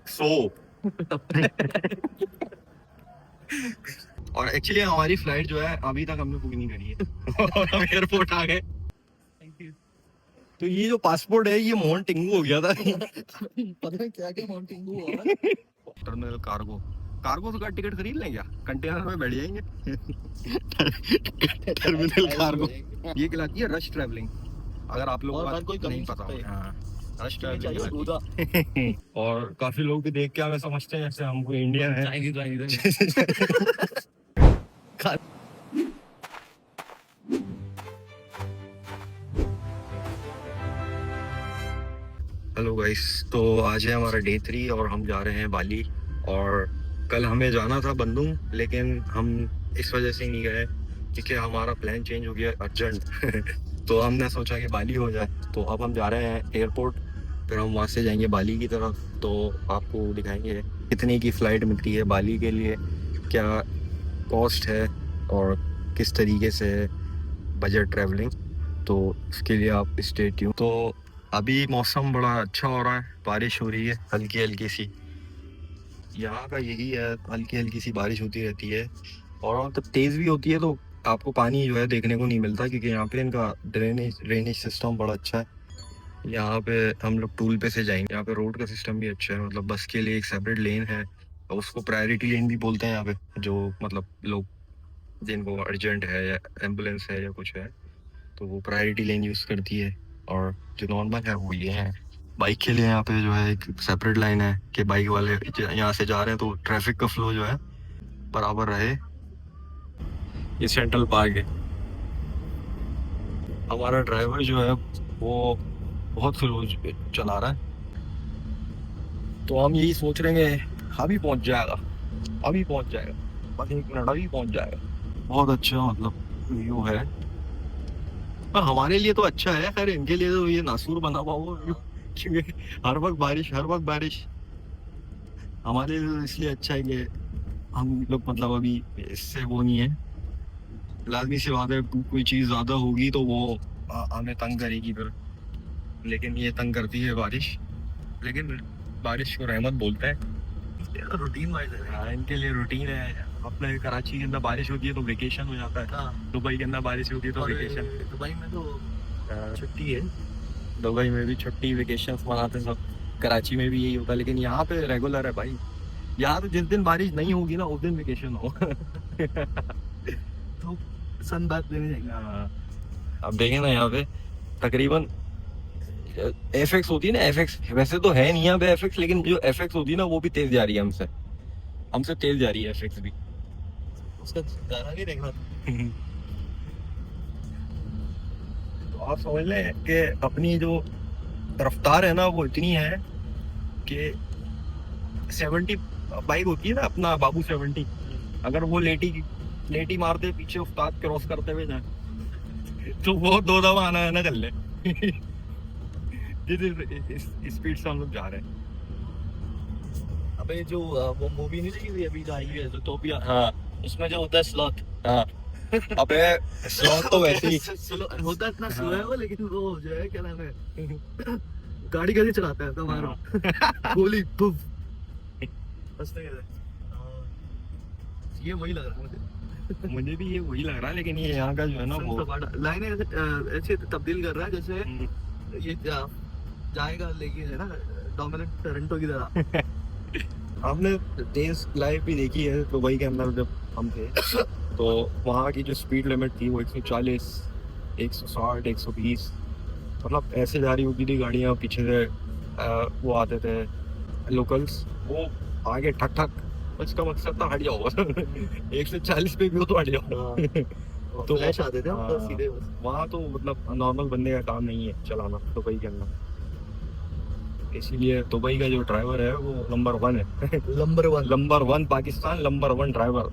सो और एक्चुअली हमारी फ्लाइट जो है अभी तक हमने बुक नहीं करी है और हम एयरपोर्ट आ गए। तो ये जो पासपोर्ट है ये मोहनटिंगू हो गया था। पता है क्या क्या माउंटिंग हुआ। टर्मिनल कार्गो कार्गो का टिकट खरीद लें क्या? कंटेनर में बैठ जाएंगे। टर्मिनल कार्गो ये कहलाती है रश ट्रैवलिंग। अगर आप लोगों को कोई नहीं पता हो, हाँ रश ट्रैवलिंग। और काफी लोग भी देख के हमें समझते हैं जैसे हमको इंडियन है। हेलो गाइस, तो आज है हमारा डे 3 और हम जा रहे हैं बाली। और कल हमें जाना था बंदूंग, लेकिन हम इस वजह से नहीं गए क्योंकि हमारा प्लान चेंज हो गया अर्जेंट। तो हमने सोचा कि बाली हो जाए, तो अब हम जा रहे हैं एयरपोर्ट, फिर हम वहाँ से जाएंगे बाली की तरफ। तो आपको दिखाएंगे कितने की फ़्लाइट मिलती है बाली के लिए, क्या कॉस्ट है और किस तरीके से बजट ट्रैवलिंग। तो इसके लिए आप स्टे ट्यून। तो अभी मौसम बड़ा अच्छा हो रहा है, बारिश हो रही है हल्की हल्की सी। यहाँ का यही है, हल्की हल्की सी बारिश होती रहती है और जब तेज़ भी होती है तो आपको पानी जो है देखने को नहीं मिलता, क्योंकि यहाँ पे इनका ड्रेनेज सिस्टम बड़ा अच्छा है। यहाँ पे हम लोग टूल पे से जाएंगे। यहाँ पे रोड का सिस्टम भी अच्छा है, मतलब बस के लिए एक सेपरेट लेन है और उसको प्रायोरिटी लेन भी बोलते हैं यहाँ पे। जो मतलब लोग जिनको अर्जेंट है या एम्बुलेंस है या कुछ है तो वो प्रायोरिटी लेन यूज़ करती है। और जो नॉर्मल है वो ये है। बाइक के लिए यहाँ पे जो है एक सेपरेट लाइन है कि बाइक वाले यहाँ से जा रहे हैं तो ट्रैफिक का फ्लो जो है बराबर रहे। ये सेंट्रल पार्क है। हमारा ड्राइवर जो है वो बहुत स्लो चला रहा है, तो हम यही सोच रहे हैं अभी पहुंच जाएगा, अभी पहुंच जाएगा, बस 1 मिनट, अभी पहुंच जाएगा। बहुत अच्छा मतलब व्यू है। पर हमारे लिए तो अच्छा है, खैर इनके लिए तो ये नासूर बना हुआ हो, क्योंकि हर वक्त बारिश, हर वक्त बारिश। हमारे लिए तो इसलिए अच्छा है कि हम लोग मतलब अभी इससे वो नहीं है। लाजमी सी बात है, कोई चीज़ ज़्यादा होगी तो वो हमें तंग करेगी फिर, लेकिन ये तंग करती है बारिश। लेकिन बारिश को रहमत बोलते हैं, रूटीन वाइज है। हाँ, इनके लिए रूटीन है। अपने कराची के अंदर बारिश होती है तो वेकेशन हो जाता है। हाँ। दुबई के अंदर बारिश होती है तो वेकेशन। दुबई में तो छुट्टी है। दुबई में भी छुट्टी, वेकेशन मनाते सब। कराची में भी यही होता है, लेकिन यहाँ पे रेगुलर है भाई। यहाँ तो जिस दिन बारिश नहीं होगी ना उस दिन वेकेशन हो। तो सन बात देने जाएंगे। हाँ, अब देखें ना यहाँ पे तकरीबन एफएक्स होती है ना, एफएक्स वैसे तो है नहीं यहाँ पे एफएक्स, लेकिन जो एफएक्स होती है ना वो भी तेज जा रही है हमसे तेज जा रही है एफएक्स भी। उसका गाना नहीं देखना। तो आप समझ लें कि अपनी जो रफ्तार है ना वो इतनी है कि 70 बाइक होती है ना अपना बाबू 70, अगर वो लेटी मारते पीछे उस्ताद क्रॉस करते हुए जाए तो वो 2 दफा आना है ना कर ले। जिस स्पीड से हम लोग जा रहे हैं। अबे जो वो मूवी नहीं देखी थी अभी जो आई है ज़ूटोपिया, हाँ उसमें जो होता है स्लॉथ। हाँ अबे स्लॉथ तो वैसे ही होता इतना स्लो है वो, लेकिन वो जो है क्या नाम है गाड़ी कैसे चलाता है तो मारो गोली पुफ ये वही लग रहा है मुझे भी ये वही लग रहा है। लेकिन ये यहाँ का जो है ना वो लाइनें ऐसे तब्दील कर रहा है जैसे ये जाएगा, लेकिन है ना डोमिनेंट टोरंटो की तरह। हमने तेज लाइफ भी देखी है दुबई के अंदर जब हम थे, तो वहाँ की जो स्पीड लिमिट थी वो 140, 160, 120 मतलब ऐसे जा रही होती थी गाड़ियाँ। पीछे से वो आते थे लोकल्स, वो आगे ठक ठक, उसका मकसद था हट जाओ। 140 पे भी हो तो हट जाओ। तो फ्लैश आते थे सीधे। वहाँ तो मतलब नॉर्मल बंदे का काम नहीं है चलाना दुबई के अंदर, इसीलिए दुबई का जो ड्राइवर है वो नंबर 1 है। Number one Pakistan, number 1 driver.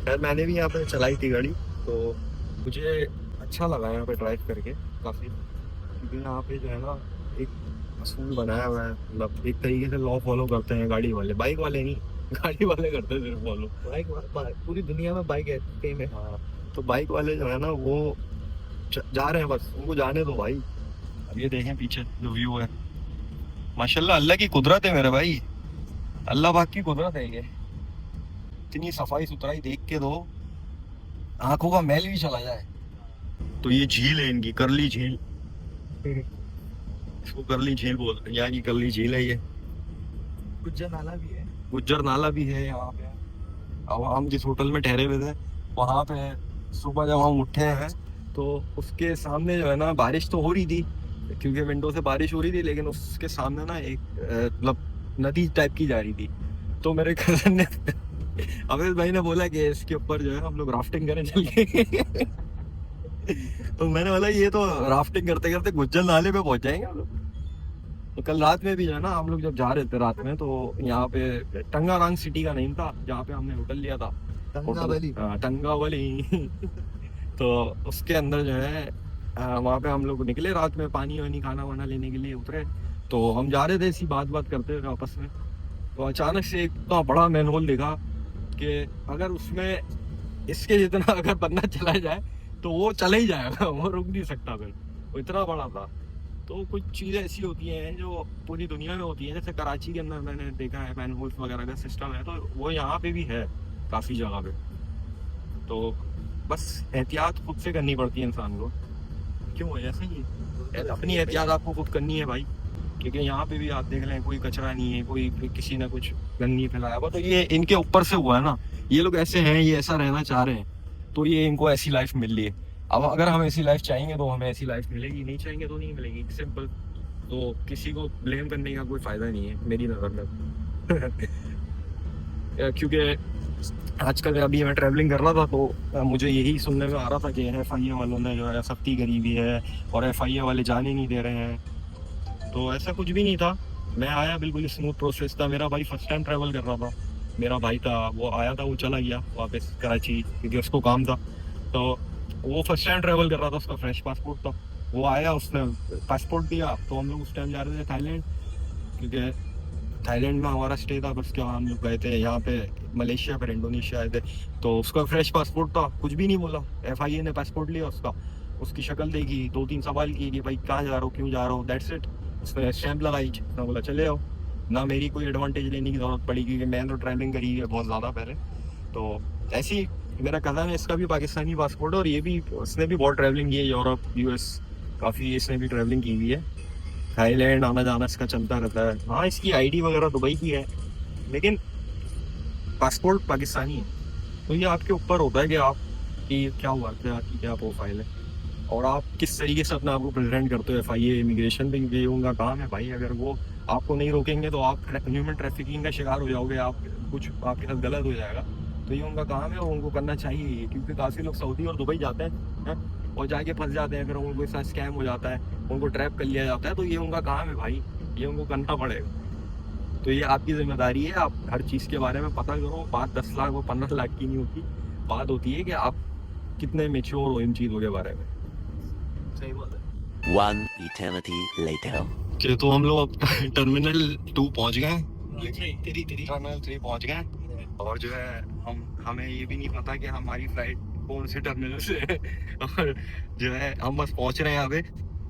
खैर मैंने भी यहाँ पे चलाई थी गाड़ी, तो मुझे अच्छा लगा यहाँ पे ड्राइव करके काफ़ी, क्योंकि यहाँ पे जो है ना एक असूल बनाया हुआ है, मतलब एक तरीके से लॉ फॉलो करते हैं गाड़ी वाले, बाइक वाले नहीं। गाड़ी वाले करते हैं सिर्फ फॉलो। बाइक पूरी दुनिया में बाइक है सेम है। हाँ, तो बाइक वाले जो है ना वो जा रहे हैं, बस उनको जाने दो भाई। अब ये देखें पीछे जो व्यू है, माशाल्लाह अल्लाह की कुदरत है मेरे भाई, अल्लाह पाक की कुदरत है ये। इतनी सफाई सुथराई देख के तो आंखों का मैल भी चला जाए। तो ये झील है इनकी, करली झील, इसको करली झील बोलते हैं, यहाँ की करली झील है ये। गुज्जर नाला भी है। गुज्जर नाला भी है यहाँ पे। अब हम जिस होटल में ठहरे हुए थे वहाँ पे सुबह जब हम उठे हैं तो उसके सामने जो है ना बारिश तो हो रही थी, क्योंकि विंडो से बारिश हो रही थी, लेकिन उसके सामने ना एक मतलब नदी टाइप की जा रही थी। तो मेरे कजन ने अमित भाई ने बोला कि इसके ऊपर जो है हम लोग राफ्टिंग करें चल के। तो मैंने बोला ये तो राफ्टिंग करते करते गुज्जर नाले पे पहुंच जाएंगे हम लोग। तो कल रात में भी जो है ना हम लोग जब जा रहे थे रात में, तो यहाँ पे टंगारंग सिटी का नेम था जहाँ पे हमने होटल लिया था, टंगावली। टंगावली। तो उसके अंदर जो है वहाँ पे हम लोग निकले रात में पानी वानी खाना वाना लेने के लिए उतरे। तो हम जा रहे थे इसी बात करते हुए आपस में, तो अचानक से एक इतना बड़ा मैनहोल देखा कि अगर उसमें इसके जितना अगर बंदा चला जाए तो वो चला ही जाएगा, वो रुक नहीं सकता फिर, वो इतना बड़ा था। तो कुछ चीज़ें ऐसी होती हैं जो पूरी दुनिया में होती हैं, जैसे कराची के अंदर मैंने देखा है मैनहोल्स वगैरह का सिस्टम है, तो वो यहाँ पे भी है काफ़ी जगह पे। तो बस एहतियात खुद से करनी पड़ती है इंसान को। क्यों है ऐसे ही, अपनी एहतियात आपको खुद करनी है भाई, क्योंकि यहाँ पे भी आप देख लें कोई कचरा नहीं है, कोई किसी ने कुछ गंदगी फैलाया हुआ, तो ये इनके ऊपर से हुआ है ना, ये लोग ऐसे हैं, ये ऐसा रहना चाह रहे हैं, तो ये इनको ऐसी लाइफ मिल रही है। अब अगर हम ऐसी लाइफ चाहेंगे तो हमें ऐसी लाइफ मिलेगी, नहीं चाहेंगे तो नहीं मिलेगी, सिंपल। तो किसी को ब्लेम करने का कोई फायदा नहीं है मेरी नज़र में। क्योंकि आजकल अभी मैं ट्रैवलिंग कर रहा था तो मुझे यही सुनने में आ रहा था कि FIA वालों ने जो है सख्ती करी हुई है और FIA वाले जाने नहीं दे रहे हैं। तो ऐसा कुछ भी नहीं था, मैं आया, बिल्कुल स्मूथ प्रोसेस था। मेरा भाई फर्स्ट टाइम ट्रैवल कर रहा था, मेरा भाई था वो आया था, वो चला गया वापस कराची क्योंकि उसको काम था। तो वो फर्स्ट टाइम ट्रैवल कर रहा था, उसका फ्रेश पासपोर्ट था, वो आया, उसने पासपोर्ट दिया। तो हम लोग उस टाइम जा रहे थे थाईलैंड, क्योंकि थाईलैंड में हमारा स्टे था। बस क्या हम लोग गए थे यहाँ पे मलेशिया फिर इंडोनेशिया आए थे। तो उसका फ्रेश पासपोर्ट था, कुछ भी नहीं बोला, FIA ने पासपोर्ट लिया उसका, उसकी शक्ल देखी, 2-3 सवाल किए कि भाई कहाँ जा रहे हो, क्यों जा रहे हो, दैट्स इट। उसने स्टैंप लगाई, उसने बोला चले आओ। ना मेरी कोई एडवांटेज लेने की जरूरत पड़ी, क्योंकि मैंने तो ट्रैवलिंग करी है बहुत ज़्यादा पहले। तो ऐसी मेरा कज़न है, इसका भी पाकिस्तानी पासपोर्ट, और ये भी, उसने भी बहुत ट्रैवलिंग की है, यूरोप US काफ़ी इसने भी ट्रैवलिंग की हुई है। थाईलैंड आना जाना इसका चलता रहता है। हाँ, इसकी ID वगैरह दुबई की है, लेकिन पासपोर्ट पाकिस्तानी है। तो ये आपके ऊपर होता है कि आपकी क्या हुआ है, आपकी क्या प्रोफाइल है, और आप किस तरीके से अपने आप को प्रेजेंट करते हो FIA इमिग्रेशन पे, क्योंकि उनका काम है भाई। अगर वो आपको नहीं रोकेंगे तो आप ह्यूमन ट्रैफिकिंग का शिकार हो जाओगे, आप कुछ आपके साथ गलत हो जाएगा। तो ये उनका काम है और उनको करना चाहिए, क्योंकि काफ़ी लोग सऊदी और दुबई जाते हैं और जाके फंस जाते हैं, फिर उनको साथ स्कैम हो जाता है, उनको ट्रैप कर लिया जाता है। तो ये उनका काम है भाई, ये उनको करना पड़ेगा। तो ये आपकी जिम्मेदारी है, आप हर चीज़ के बारे में पता करो। बात 10 लाख और 15 लाख की नहीं होती, बात होती है कि आप कितने मेच्योर हो इन चीज़ों के बारे में। सही बात है। One eternity later. कि तो हम लोग टर्मिनल 2 पहुंच गए, टर्मिनल 3 पहुंच गए, और जो है हमें ये भी नहीं पता कि हमारी फ्लाइट कौन से टर्मिनल से है। और जो है हम बस पहुंच रहे हैं यहाँ पे,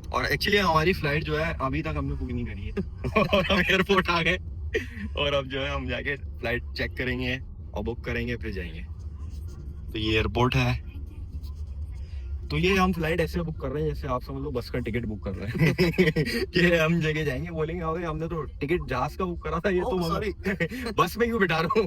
और एक्चुअली हमारी फ्लाइट जो है अभी तक हमने बुक नहीं करी है। और हम एयरपोर्ट आ गए, और अब जो है हम जाके फ्लाइट चेक करेंगे और बुक करेंगे, फिर जाएंगे। तो ये एयरपोर्ट है। तो ये हम फ्लाइट ऐसे बुक कर रहे हैं जैसे आप समझ लो बस का टिकट बुक कर रहे हैं। कि हम जगह जाएंगे, बोलेंगे अबे हमने तो टिकट जहाज का बुक करा था, ये तो सॉरी। बस में क्यों बिठा रहा हूँ।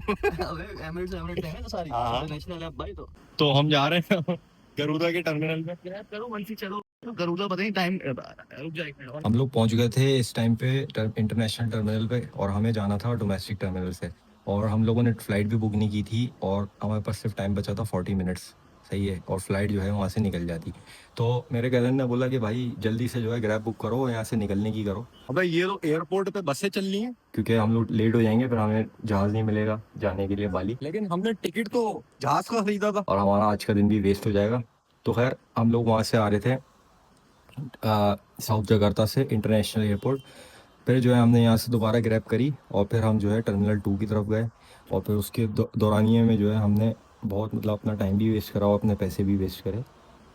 एमिरेट्स है ना सारी, हाँ। इंटरनेशनल है भाई। तो हम जा रहे हैं गरुड़ा के टर्मिनल पे। करो मंची, चलो गरुड़ा, पता नहीं टाइम रुक जाएगा। हम लोग पहुंच गए थे इस टाइम पे इंटरनेशनल टर्मिनल पे, और हमें जाना था डोमेस्टिक टर्मिनल से, और हम लोगों ने फ़्लाइट भी बुक नहीं की थी, और हमारे पास सिर्फ टाइम बचा था 40 मिनट्स, सही है, और फ्लाइट जो है वहाँ से निकल जाती। तो मेरे कज़न ने बोला कि भाई जल्दी से जो है ग्रैब बुक करो, यहाँ से निकलने की करो। अबे ये तो एयरपोर्ट पे बसें चल रही हैं, क्योंकि हम लोग लेट हो जाएंगे, फिर हमें जहाज़ नहीं मिलेगा जाने के लिए बाली। लेकिन हमने टिकट तो जहाज़ का खरीदा था, और हमारा आज का दिन भी वेस्ट हो जाएगा। तो खैर हम लोग वहाँ से आ रहे थे साउथ जकार्ता से इंटरनेशनल एयरपोर्ट। फिर जो है हमने यहाँ से दोबारा ग्रैब करी, और फिर हम जो है टर्मिनल 2 की तरफ गए, और फिर उसके दौरानिए में जो है हमने बहुत मतलब अपना टाइम भी वेस्ट करा और अपने पैसे भी वेस्ट करे।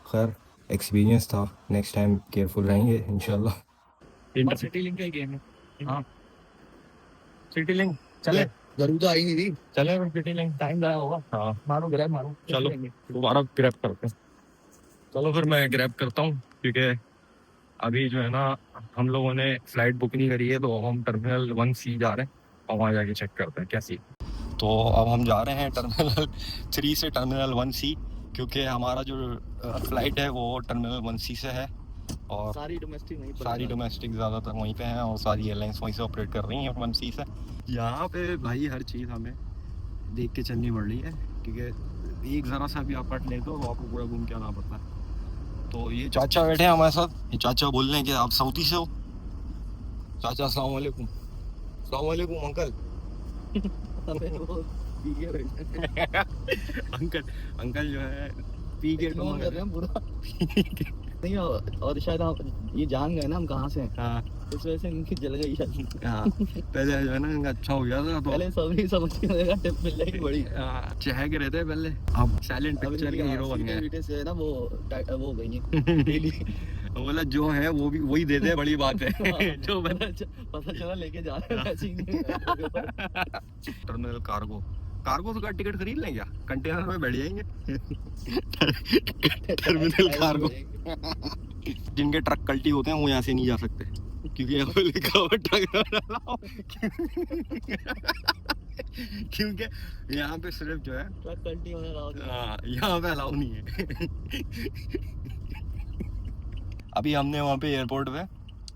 खैर एक्सपीरियंस था, नेक्स्ट टाइम केयरफुल रहेंगे इंशाल्लाह। इंटरसिटी लिंक का ही गेम है। हाँ सिटी लिंक चले, गरुदा आई नहीं थी, चले सिटी लिंक। टाइम लगा होगा। हाँ मारो ग्रैब मारो, चलो दोबारा ग्रैब करते हैं। चलो फिर मैं ग्रैब करता हूँ, क्योंकि अभी जो है ना हम लोगों ने फ्लाइट बुक नहीं करी है, तो हम टर्मिनल 1C जा रहे हैं और वहाँ जाके चेक करते हैं क्या सी। तो अब हम जा रहे हैं टर्मिनल 3 से टर्मिनल 1C, क्योंकि हमारा जो फ्लाइट है वो टर्मिनल 1C से है, और सारी डोमेस्टिक नहीं, सारी डोमेस्टिक ज़्यादातर वहीं पे हैं और सारी एयरलाइंस वहीं से ऑपरेट कर रही हैं 1C से। यहाँ पे भाई हर चीज़ हमें देख के चलनी पड़ रही है, क्योंकि एक ज़रा सा भी आप पट लेते हो तो आपको पूरा घूम के आना पड़ता है। तो ये चाचा बैठे हैं हमारे साथ, ये चाचा बोल रहे हैं कि आप सऊदी से हो। चाचा अस्सलाम वालेकुम। अस्सलाम वालेकुम अंकल। अंकल अंकल जो है पी के इग्नोर कर रहे हैं पूरा। नहीं और शायद हम ये जान गए ना हम कहाँ से हैं, हाँ इस वजह से इनकी जल गई शायद। हाँ, पहले जो है ना इनका अच्छा हो गया था, तो पहले सभी समझ के लगा टिप मिल जाएगी बड़ी। चह के रहते पहले, अब साइलेंट पिक्चर के हीरो बन गए। वीडियो से ना वो हो गई है डेली। बोला जो है वो भी वही दे दे, बड़ी बात है। जो पता चला लेके जा रहे हैं ऐसे ही। टर्मिनल कार्गो, कार्गो का टिकट खरीद लें क्या, कंटेनर में बैठ जाएंगे। टर्मिनल कार्गो, जिनके ट्रक कल्टी होते हैं वो यहाँ से नहीं जा सकते, क्योंकि यहाँ पे लिखा हुआ ट्रक, क्योंकि यहाँ पे सिर्फ जो है ट्रक कल्टी होने लगा। हाँ, यहाँ पे अलाउ नहीं है। अभी हमने वहाँ पे एयरपोर्ट पे,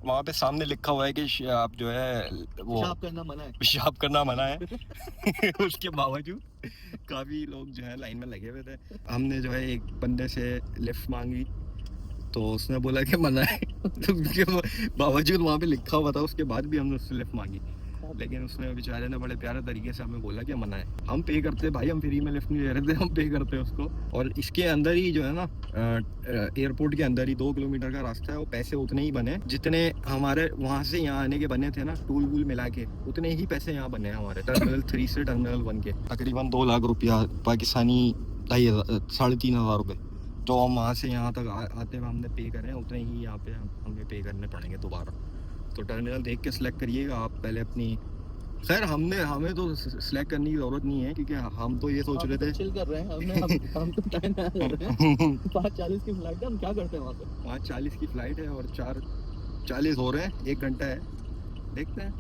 वहाँ पे सामने लिखा हुआ है कि आप जो है वो पेशाब करना मना है, पेशाब करना मना है। उसके बावजूद काफी लोग जो है लाइन में लगे हुए थे। हमने जो है एक बंदे से लिफ्ट मांगी, तो उसने बोला कि मना है। तो उसके बावजूद वहाँ पे लिखा हुआ था, उसके बाद भी हमने उससे लिफ्ट मांगी, लेकिन उसने बेचारे ने बड़े प्यारे तरीके से हमें बोला कि मना है। हम पे करते भाई, हम फ्री में लिफ्ट नहीं ले रहे थे, हम पे करते उसको। और इसके अंदर ही जो है ना एयरपोर्ट के अंदर ही 2 किलोमीटर का रास्ता है, वो पैसे उतने ही बने जितने हमारे वहाँ से यहाँ आने के बने थे ना, टूल वूल मिला के उतने ही पैसे यहाँ बने हैं हमारे टर्मिनल 3 से टर्मिनल 1 के। तकरीबन 2 लाख रुपया पाकिस्तानी, 3,500 रुपये जो हम वहाँ से यहाँ तक आते हुए हमने पे करे हैं, उतने ही यहाँ पे हमें पे करने पड़ेंगे दोबारा। तो टर्मिनल देख के सिलेक्ट करिएगा आप पहले अपनी। खैर हमें तो सिलेक्ट करने की जरूरत नहीं है, क्योंकि हम तो ये सोच रहे थे चिल कर रहे हैं। हम तो टाइम कर रहे हैं। 5:40 की फ्लाइट है, हम क्या करते हैं वहाँ पे? 5:40 की फ्लाइट है और 4:40 हो रहे हैं, 1 घंटा है, देखते हैं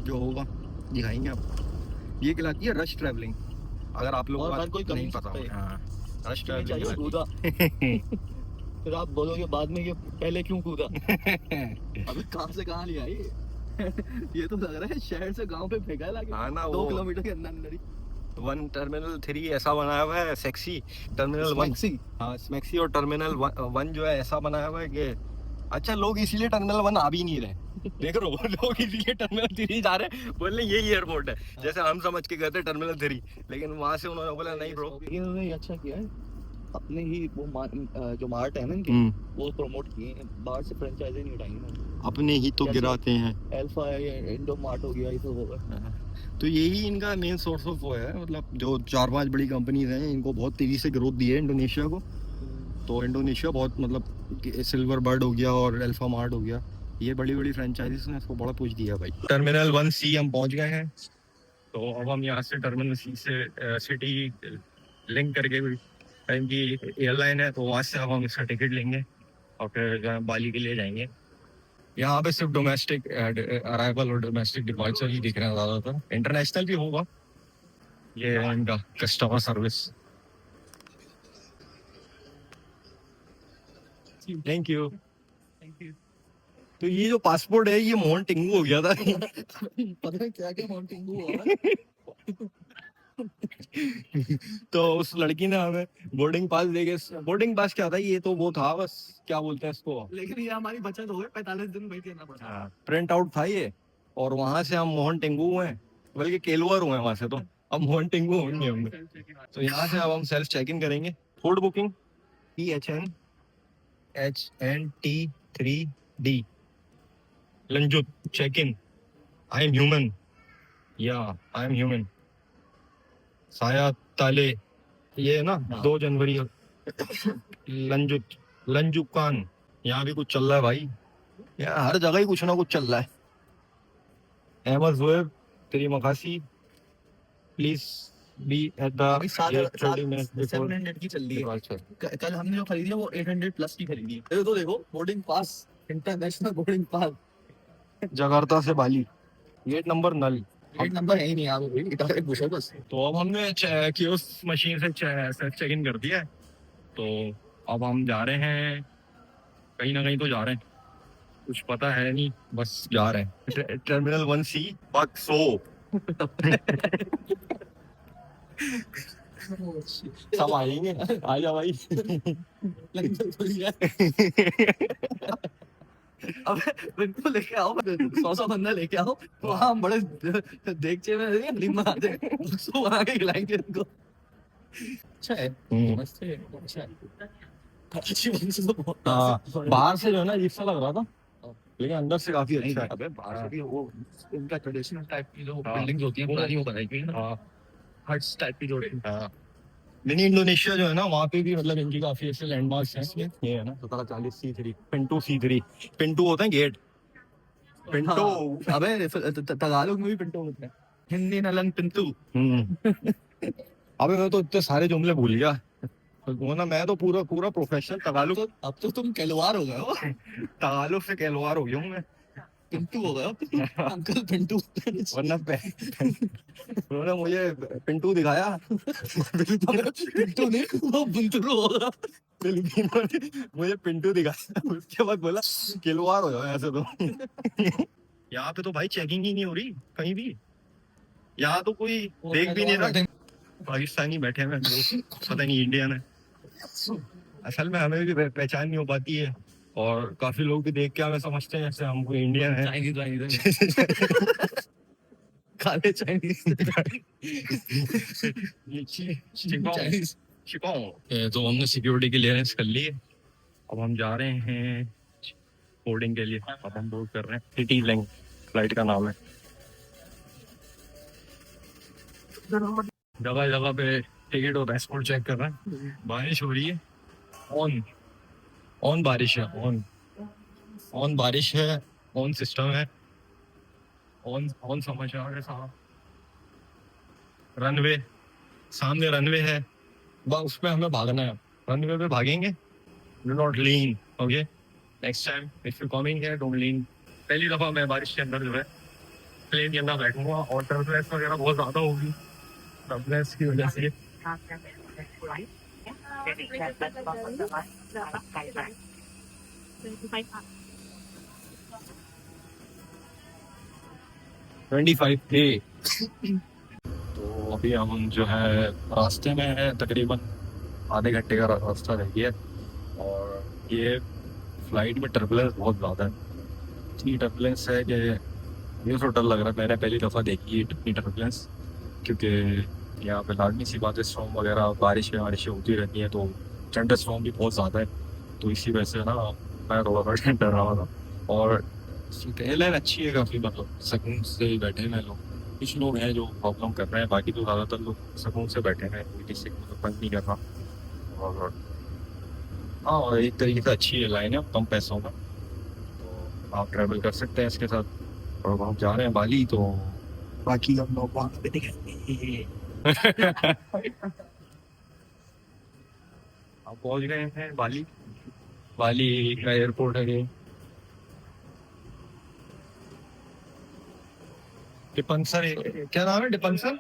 जो होगा दिखाएंगे आपको। ये कहलाती है रश ट्रैवलिंग, अगर आप लोगों को कोई नहीं पता हो। हाँ, रश चाहिए ट्रैवलिंग। कूदा। फिर आप बोलोगे बाद में कि पहले क्यों कूदा। अबे कहाँ से कहाँ लिया ये? ये तो लग रहा है शहर से गांव पे फेंका है लाके। हाँ ना, 2 वो किलोमीटर के अंदर ही। 1 टर्मिनल 3 ऐसा बनाया हुआ है सेक्सी, टर्मिनल 1 हाँ स्मैक्सी, और टर्मिनल 1 जो है ऐसा बनाया हुआ है कि अच्छा लोग इसीलिए टर्मिनल 1 आ भी नहीं रहे। देख रहे हो, लोग इसीलिए टर्मिनल 3 जा रहे हैं, बोल रहे यही एयरपोर्ट है, जैसे हम समझ के गए थे टर्मिनल 3, लेकिन वहां से उन्होंने बोला नहीं ब्रो। इन्होंने ये अच्छा किया है, अपने ही वो जो मार्ट है ना इनके, वो प्रमोट किए हैं, बाहर से फ्रेंचाइजी नहीं उठाएंगे ना, अपने ही तो गिराते हैं। अल्फा है, इंडो मार्ट हो गया, ये सब होगा। तो यही इनका मेन सोर्स ऑफ वो है, मतलब जो 4-5 बड़ी कंपनीज हैं, इनको बहुत तेजी से ग्रोथ दी है इंडोनेशिया को। तो इंडोनेशिया बहुत, मतलब सिल्वर बर्ड हो गया और अल्फा मार्ट हो गया, ये बड़ी बड़ी फ्रेंचाइजीज ने इसको बड़ा पुश दिया भाई। टर्मिनल 1C हम पहुंच गए हैं, तो अब हम यहाँ से टर्मिनल C से सिटी लिंक करके टाइम की एयरलाइन है, तो वहाँ से अब हम इसका टिकट लेंगे और फिर बाली के लिए जाएंगे। यहाँ पे सिर्फ डोमेस्टिक अराइवल और डोमेस्टिक डिपार्चर ही दिख रहे हैं ज़्यादातर, इंटरनेशनल भी होगा। ये है इनका कस्टमर सर्विस। Thank you. तो ये जो पासपोर्ट है ये मोहन टिंगू हो गया था। पता नहीं क्या क्या माउंटिंग हुआ। तो उस लड़की ने हमें बोर्डिंग पास देके, बोर्डिंग पास क्या था, ये तो वो था बस, क्या बोलते हैं इसको, लेकिन ये हमारी बचत हो गई, 45 दिन वेट करना पड़ा। प्रिंट आउट था ये, और वहां से हम मोहन टिंगू हुए, बल्कि केलवर हुए वहां से, तो अब मोहन टिंगू होंगे होंगे। तो यहाँ से अब हम सेल्फ चेक इन करेंगे। फूड बुकिंग PHN3D लंजुत check in. I am human, या आई एम ह्यूमन। साया ताले, ये है ना 2 जनवरी। लंजुकान, यहाँ भी कुछ चल रहा है भाई, यहाँ हर जगह ही कुछ ना कुछ चल रहा है। अहमद ज़ुएब तेरी मकासी प्लीज बी एट द अभी 30 700 की चल रही है। कल हमने जो खरीदी है वो 800 प्लस की खरीदी है। ये तो देखो boarding pass, international boarding pass. Jakarta से बाली, गेट नंबर नल। गेट नंबर है ही नहीं यहाँ पे, डायरेक्ट पूछो बस। तो अब हमने कियोस्क मशीन से सेल्फ चेक इन कर दिया है, तो अब हम जा रहे हैं, कहीं ना कहीं तो जा रहे हैं, कुछ पता है नहीं, बस जा रहे हैं टर्मिनल 1C बक्सो। सब आएंगे, आ जा भाई। लंदन खुल गया। अब बिल्कुल लेके आओ, 100 बंदा लेके आओ, वहाँ हम बड़े देगचे में हलीम बनाते हैं, उसको बना के खिलाएंगे उनको। अच्छा है, मस्त है, अच्छा है। अच्छी बन से तो बहुत बाहर से जो है ना अजीब सा लग रहा था, लेकिन अंदर से काफी अच्छा है। अबे बाहर से भी वो इनका ट्रेडिशनल टाइप की जो बिल्डिंग्स होती हैं पुरानी, वो बनाई गई है ना, हट्स टाइप की जो होती हैं। मिनी इंडोनेशिया जो है ना, वहाँ पे भी मतलब इनकी काफी ऐसे लैंडमार्क्स हैं। ये है ना 1740 C3 पिंटू C3, पिंटू होते हैं गेट, पिंटू। अबे तागालोग में भी पिंटू होते हैं, हिंदी नलन पिंटू। अबे मैं तो इतने सारे जुमले भूल गया, वो ना मैं तो पूरा पूरा प्रोफेशनल तगालुक, अब तो तुम कहलवार हो गए हो, तगालुक से कहलवार हो गया हूँ मैं, पिंटू हो गए हो, अंकल पिंटू। वरना उन्होंने मुझे पिंटू दिखाया, पिंटू नहीं, वो बुंतरू होगा। फिलिपिनो ने मुझे पिंटू दिखाया, उसके बाद बोला किलवार हो जाओ ऐसे तो। यहाँ पे तो भाई चेकिंग ही नहीं हो रही कहीं भी, यहाँ तो कोई देख भी नहीं रहा, पाकिस्तानी बैठे हैं, पता नहीं इंडियन है। असल में हमें भी पहचान नहीं हो पाती है, और काफी लोग भी देख के हमें समझते हैं जैसे हम कोई इंडियन है। काले चाइनीज। तो हमने सिक्योरिटी क्लियरेंस कर ली है, अब हम जा रहे हैं बोर्डिंग के लिए। अब हम बोर्ड कर रहे हैं, सिटी लिंक फ्लाइट का नाम है। जगह जगह पे टिकट और पासपोर्ट चेक कर रहे हैं। बारिश हो रही है, ऑन बारिश है, ऑन बारिश है, ऑन सिस्टम है, ऑन समाचार है साहब। रनवे, सामने रनवे है, बस उस पे हमें भागना है, रनवे पे भागेंगे। Do not lean, okay, next time if you coming here don't lean. पहली दफा मैं बारिश के अंदर जो है प्लेन के अंदर बैठूंगा, और टर्बुलेंस वगैरह बहुत ज्यादा होगी, टर्बुलेंस की वजह से। तो अभी हम जो है रास्ते में है, तकरीबन आधे घंटे का रास्ता रह गया, और ये फ्लाइट में टर्बुलेंस बहुत ज़्यादा है। इतनी टर्बुलेंस है कि मुझे तो डर लग रहा है, मैंने पहली दफ़ा देखी है इतनी टर्बुलेंस, क्योंकि यहाँ पे लाजमी सी बात है, स्टॉर्म वगैरह बारिशें होती रहती हैं, तो थंडर स्टॉर्म भी बहुत ज़्यादा है, तो इसी वजह से ना मैं थोड़ा सा डर रहा था। और एयरलाइन अच्छी है काफ़ी, मतलब सुकून से बैठे हैं लोग। कुछ लोग हैं जो प्रॉब्लम कर रहे हैं, बाकी तो ज़्यादातर लोग सुकून से बैठे हैं, किसी से बंद नहीं कर रहा। और हाँ, और एक तरीके से अच्छी एयरलाइन है, कम पैसों में, तो आप ट्रैवल कर सकते हैं इसके साथ। और हम जा रहे हैं बाली, तो बाकी हम लोग वहाँ पे दिखेंगे। आप पहुँच गए हैं बाली, बाली का एयरपोर्ट है ये, डिपंसर, क्या नाम है, Denpasar,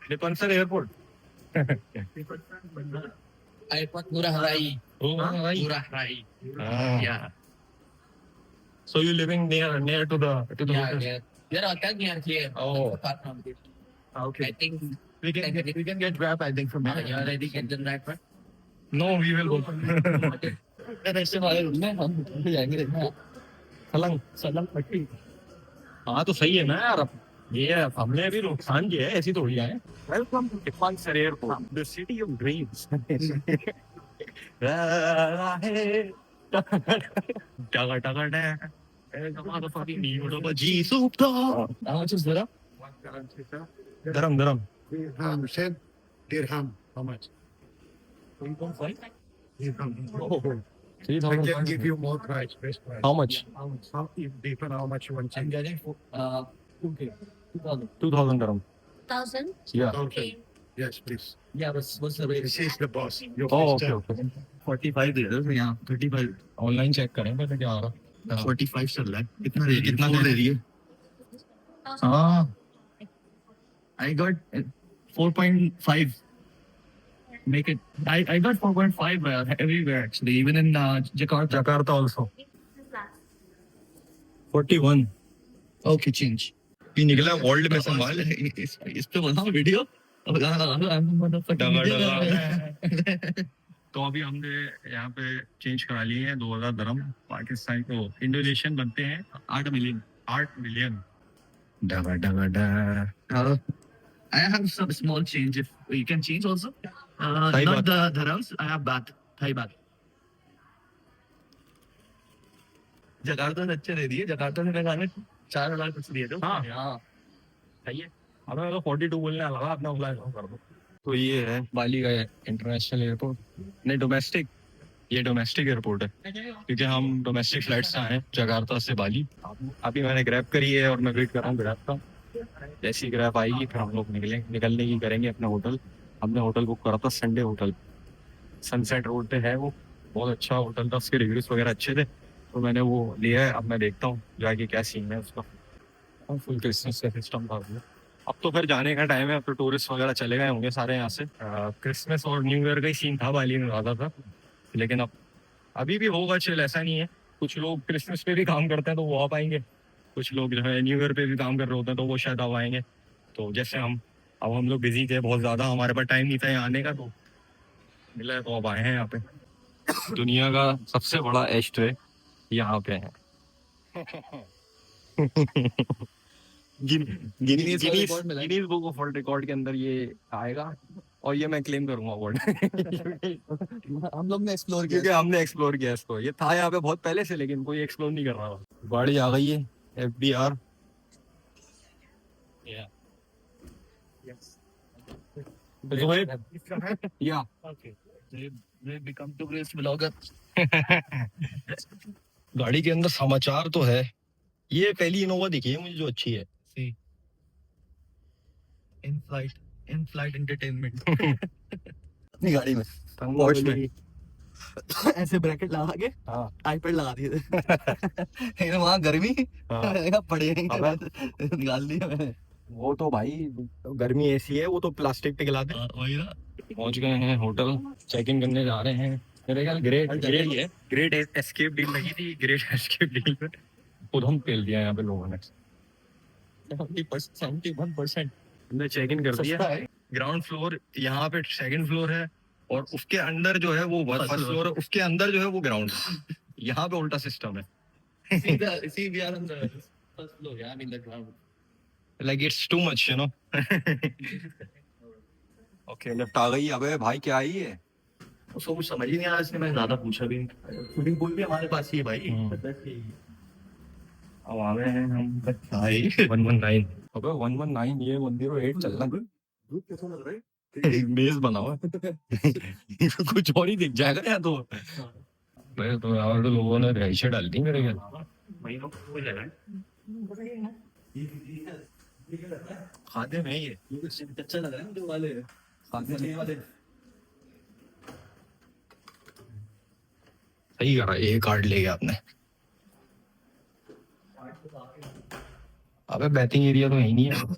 Denpasar airport. Airport Ngurah Rai. Ngurah Rai. Yeah. So you living near to the Yeah. There are hotel near here. Oh. Apart from this. Okay. I think We can get Grab, I think, from here. you already get the right one. No, we will go. ऐसे वाले room में हम जाएंगे देखना। सलंग पट्टी। हाँ तो सही है ना यार, अब ये हमने अभी नुकसान किया है, ऐसी थोड़ी है। Welcome to Denpasar airport, the city of dreams. टगा टगा डे, How much is there? Dirham Dirham, said dirham. How much? 3.5. Dirham. I 3,000. can give you more price, best price. How much? How if depend how much you want. I'm getting Okay. 2000. 2000 dirham. 1,000? Yeah. Okay. Yes, please. Yeah, what's the rate? This is the boss. Your Oh, first okay, time. okay. 45 दे दो यहाँ 35 online check करें पहले क्या आ रहा 45 चल रहा है कितना दे कितना कितना दे दे रही है हाँ I got 4.5 make it I got 4.5 everywhere actually even in Jakarta also 41 okay change भी निकला वर्ल्ड में संभाल इस पे बनाओ वीडियो अब गाना लगा दो I'm a motherfucking डगा तो अभी हमने यहाँ पे चेंज करा लिए हैं 2000 dirham पाकिस्तान को इंडोनेशियन बनते हैं 8 million 8 मिलियन डगा डगा डा I have some small change if you can change also Thai not baht. the dirhams I have baht Thai baht Jakarta से अच्छे दे दिए जकार्ता से लगाने 4,000 कुछ दिए थे हाँ। हाँ सही है अब मैं तो 42 बोलने लगा अपना अप्लाई कर दो तो ये है बाली का इंटरनेशनल एयरपोर्ट नहीं डोमेस्टिक ये डोमेस्टिक एयरपोर्ट है क्योंकि हम डोमेस्टिक फ्लाइट से आए हैं जकार्ता से बाली अभी मैंने ग्रैब करी है और मैं वेट कर रहा हूँ ग्रैब का जैसी ग्रैब आएगी फिर हम लोग निकलने की करेंगे अपना होटल हमने होटल बुक करा था संडे होटल सनसेट रोड पे है वो बहुत अच्छा होटल था उसके रिव्यूज वगैरह अच्छे थे तो मैंने वो लिया है अब मैं देखता हूँ जाके क्या सीन है उसका फुल क्रिसमस का सिस्टम था वो अब तो फिर जाने का टाइम है अब तो टूरिस्ट वगैरह चले गए होंगे सारे यहाँ से क्रिसमस और न्यू ईयर का ही सीन था बाली में ज़्यादा था लेकिन अब अभी भी होगा चिल ऐसा नहीं है कुछ लोग क्रिसमस पे भी काम करते हैं तो वो आ पाएंगे कुछ लोग जो है न्यू ईयर पे भी काम कर रहे होते हैं तो वो शायद आ पाएंगे तो जैसे हम लोग बिजी थे बहुत ज़्यादा हमारे पास टाइम नहीं था यहाँ आने का तो मिला है तो अब आए हैं यहाँ पे दुनिया का सबसे बड़ा एस्ट्रे यहाँ पे है Guinness World Record मिला है। Guinness book of world record के अंदर ये आएगा और ये मैं क्लेम करूंगा अवार्ड हम लोग ने एक्सप्लोर क्योंकि हमने एक्सप्लोर किया इसको ये था यहाँ पे बहुत पहले से लेकिन कोई एक्सप्लोर नहीं कर रहा था गाड़ी आ गई है FDR या they become tourist blogger गाड़ी के अंदर समाचार तो है ये पहली इनोवा दिखी है मुझे जो अच्छी है in flight entertainment अपनी गाड़ी में वॉच में ऐसे ब्रैकेट लगा के हाँ आईपैड लगा दिए थे वहाँ गर्मी हाँ। पड़े अबे। निकाल दिया मैंने वो तो भाई गर्मी ऐसी है वो तो प्लास्टिक पे खिलाते हैं वही ना पहुंच गए हैं होटल चेक इन करने जा रहे हैं मेरे ख्याल ग्रेट एस्केप डील लगी थी ग्रेट एस्केप डील पे उधम पेल दिया यहाँ पे लोगों ने 71% हमने चेक इन कर दिया ग्राउंड फ्लोर यहाँ पे सेकंड फ्लोर है और उसके अंदर जो है वो फर्स्ट फ्लोर है उसके अंदर जो है वो ग्राउंड है यहाँ पे उल्टा सिस्टम है See, we are on the first floor. Yeah, I mean the ground. Like it's too much you know okay lift आ गई अबे भाई क्या आई है उसको कुछ समझ ही नहीं आ रहा इसलिए मैंने ज्यादा पूछा भी स्विमिंग पूल भी हमारे पास ही है भाई अब आ गए हैं हम भाई 119 अबे 119 ये 108 चल रहा दूध कैसा लग रहा है है मेज बना हुआ है कुछ और ही दिख जाएगा या तो मैं तो यार तो लोगों ने रईशे डाल दी मेरे घर वही लोग हो जाएगा खाते में ये अच्छा लग रहा है जो वाले खाते में वाले सही करा ये कार्ड ले गया आपने अबे बैटिंग एरिया तो यही नहीं है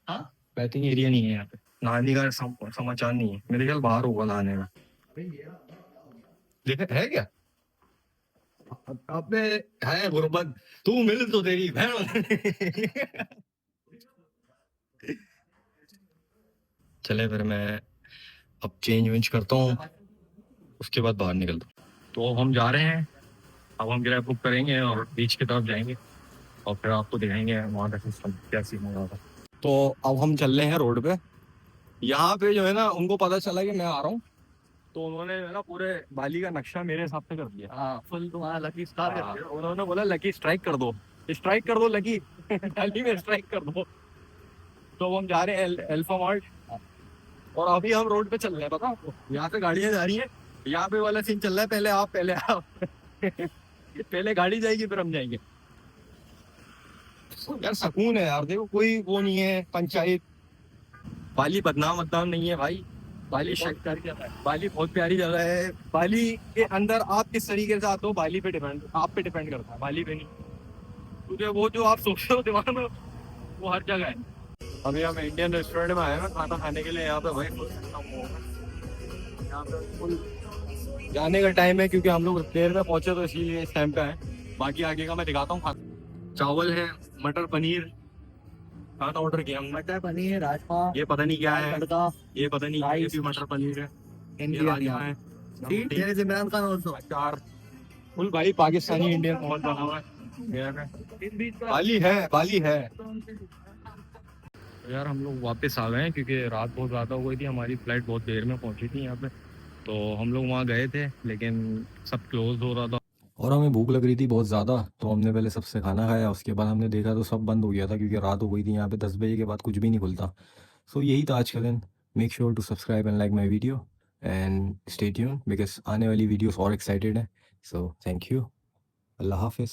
हाँ बैटिंग एरिया नहीं है यहाँ पे नहाने का समाचार नहीं है मेरे ख्याल बाहर होगा नहाने का देखे है क्या अबे है गुरबत तू मिल तो तेरी बहन चले फिर मैं अब चेंज वेंज करता हूँ उसके बाद बाहर निकलता हूँ तो अब हम जा रहे हैं अब हम ग्रैब बुक करेंगे और बीच की तरफ जाएंगे और फिर आपको दिखाएंगे वहाँ का सिस्टम क्या सीन हो रहा था तो अब हम चल रहे हैं रोड पे यहाँ पे जो है ना उनको पता चला कि मैं आ रहा हूँ तो उन्होंने जो है ना पूरे बाली का नक्शा मेरे हिसाब से कर दिया हाँ फुल तुम्हारा लकी स्टार कर दिया उन्होंने बोला लकी स्ट्राइक कर दो लकी बाली में स्ट्राइक कर दो तो अब हम जा रहे हैं अल्फा मार्ट और अभी हम रोड पे चल रहे हैं पता आपको यहाँ से गाड़ियाँ जा रही हैं यहाँ पे वाला सीन चल रहा है पहले आप पहले गाड़ी जाएगी फिर हम जाएंगे यार सुकून है यार, देखो कोई वो नहीं है पंचायत। बाली बदनाम नहीं है भाई। बाली बाली बहुत प्यारी जगह है। बाली के अंदर आप किस तरीके से आते हो बाली पे डिपेंड, आप पे डिपेंड करता है, बाली पे नहीं। क्योंकि वो जो आप सोचते हो दिमाग में वो हर जगह है। अभी हम इंडियन रेस्टोरेंट में आए हैं खाना खाने के लिए। यहाँ पे भाई यहाँ पे फुल जाने का टाइम है क्योंकि हम लोग देर में पहुंचे तो इसीलिए इस टाइम पे है। बाकी आगे का मैं दिखाता हूँ। चावल है, मटर पनीर, खाना ऑर्डर किया हमने। मटर पनीर, राजमा, ये पता नहीं क्या है, तड़का, ये पता नहीं, ये भी मटर पनीर है, ये राजमा है, ठीक है, इमरान खान ऑल्सो। अचार, फुल भाई पाकिस्तानी इंडियन माहौल बना हुआ है। बाली है, बाली है। यार हम लोग वापस आ गए हैं क्योंकि रात बहुत ज़्यादा हो गई थी, हमारी फ्लाइट बहुत देर में पहुंची थी यहाँ पे। तो हम लोग वहाँ गए थे लेकिन सब क्लोज हो रहा था और हमें भूख लग रही थी बहुत ज़्यादा। तो हमने पहले सबसे खाना खाया, उसके बाद हमने देखा तो सब बंद हो गया था क्योंकि रात हो गई थी। यहाँ पे 10 बजे के बाद कुछ भी नहीं खुलता। सो यही था आज का दिन। Make sure to subscribe and like my video and stay tune because आने वाली वीडियोस और एक्साइटेड है। सो थैंक यू, अल्लाह हाफिज़।